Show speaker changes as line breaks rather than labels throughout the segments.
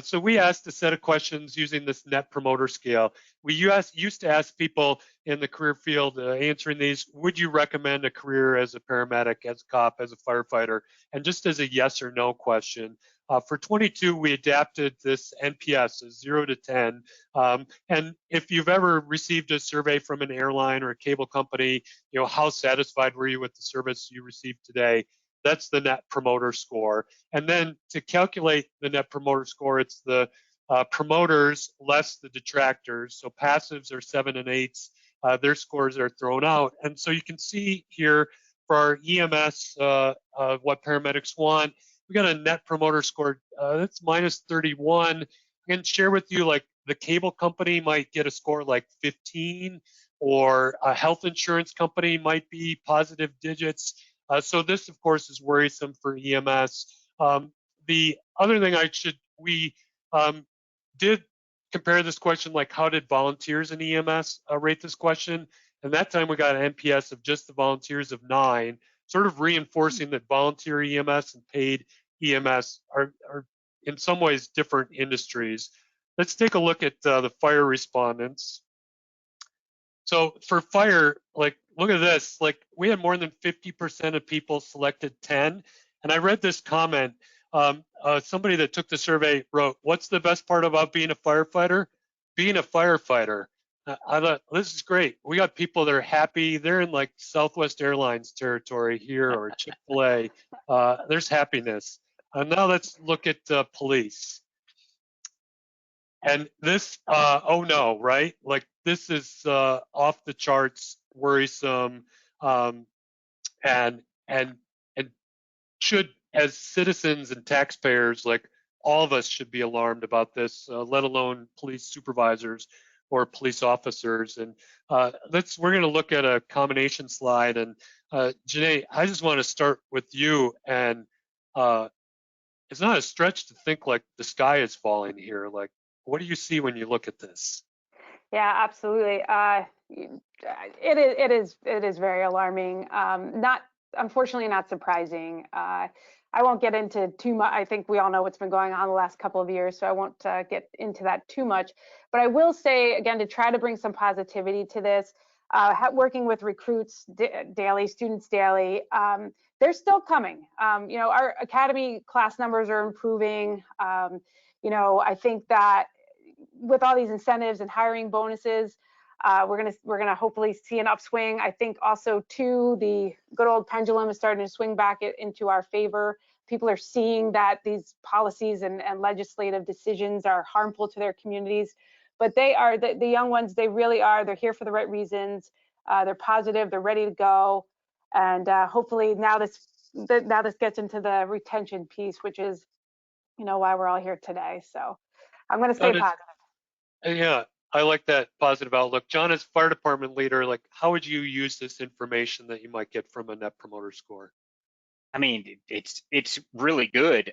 So we asked a set of questions using this Net Promoter Scale. We used to ask people in the career field answering these, would you recommend a career as a paramedic, as a cop, as a firefighter, and just as a yes or no question. For 22, we adapted this NPS, a 0 to 10. And if you've ever received a survey from an airline or a cable company, how satisfied were you with the service you received today? That's the Net Promoter Score. And then to calculate the Net Promoter Score, it's the promoters less the detractors. So passives are 7 and 8s. Their scores are thrown out. And so you can see here for our EMS, what paramedics want, we got a Net Promoter Score that's minus 31. I can share with you, like, the cable company might get a score like 15, or a health insurance company might be positive digits. So this, of course, is worrisome for EMS. The other thing we did compare this question, like how did volunteers in EMS rate this question? And that time we got an NPS of just the volunteers of 9, sort of reinforcing that volunteer EMS and paid EMS are in some ways different industries. Let's take a look at the fire respondents. So for fire, like, look at this, like, we had more than 50% of people selected 10. And I read this comment, somebody that took the survey wrote, what's the best part about being a firefighter? Being a firefighter. I thought, this is great. We got people that are happy. They're in like Southwest Airlines territory here, or Chick-fil-A. There's happiness. Now let's look at police. And this, oh no, right? Like, this is off the charts, worrisome, and should, as citizens and taxpayers, like, all of us should be alarmed about this, let alone police supervisors or police officers. And we're going to look at a combination slide. And Janae, I just want to start with you. And it's not a stretch to think like the sky is falling here. Like, what do you see when you look at this?
Yeah, absolutely. It is very alarming. Unfortunately, not surprising. I won't get into too much. I think we all know what's been going on the last couple of years, so I won't get into that too much. But I will say, again, to try to bring some positivity to this, working with recruits daily, students daily, they're still coming. Our academy class numbers are improving. I think that with all these incentives and hiring bonuses, we're gonna hopefully see an upswing. I think also too, the good old pendulum is starting to swing back into our favor. People are seeing that these policies and legislative decisions are harmful to their communities, but they are the young ones. They really are. They're here for the right reasons. They're positive. They're ready to go, and hopefully now this gets into the retention piece, which is why we're all here today. So I'm going to stay positive.
Yeah, I like that positive outlook. John, as fire department leader, like, how would you use this information that you might get from a Net Promoter Score?
I mean, it's really good.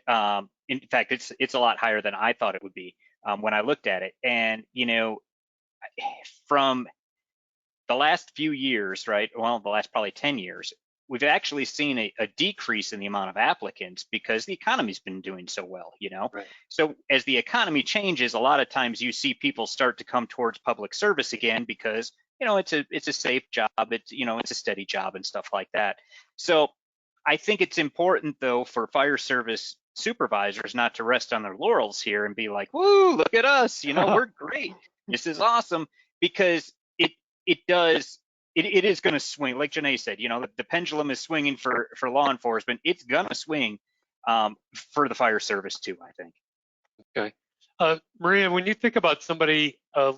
In fact, it's a lot higher than I thought it would be when I looked at it. And from the last few years, right? Well, the last probably 10 years, we've actually seen a decrease in the amount of applicants because the economy's been doing so well, Right. So as the economy changes, a lot of times you see people start to come towards public service again because, it's a safe job, it's a steady job and stuff like that. So I think it's important, though, for fire service supervisors not to rest on their laurels here and be like, woo, look at us, we're great. This is awesome, because it is going to swing, like Janae said. The pendulum is swinging for law enforcement. It's going to swing for the fire service too, I think.
Okay, Maria, when you think about somebody, a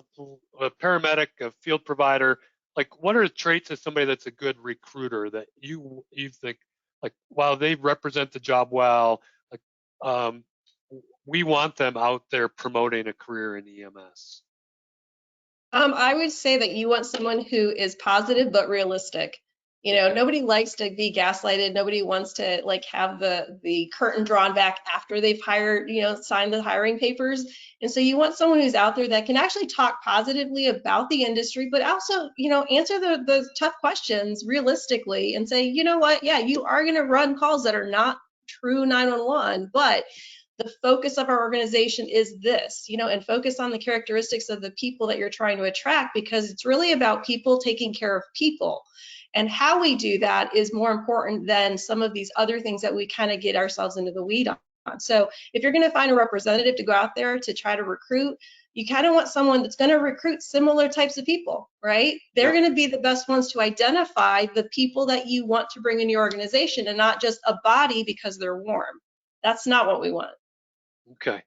paramedic, a field provider, like, what are the traits of somebody that's a good recruiter that you think, like, wow, they represent the job well, like, we want them out there promoting a career in EMS?
I would say that you want someone who is positive but realistic. Nobody likes to be gaslighted. Nobody wants to have the curtain drawn back after they've hired, signed the hiring papers. And so you want someone who's out there that can actually talk positively about the industry, but also, answer the tough questions realistically and say, you know what, yeah, you are going to run calls that are not true 911, but the focus of our organization is this, you know, and focus on the characteristics of the people that you're trying to attract, because it's really about people taking care of people. And how we do that is more important than some of these other things that we kind of get ourselves into the weed on. So if you're going to find a representative to go out there to try to recruit, you kind of want someone that's going to recruit similar types of people, right? They're going to be the best ones to identify the people that you want to bring in your organization, and not just a body because they're warm. That's not what we want.
Okay.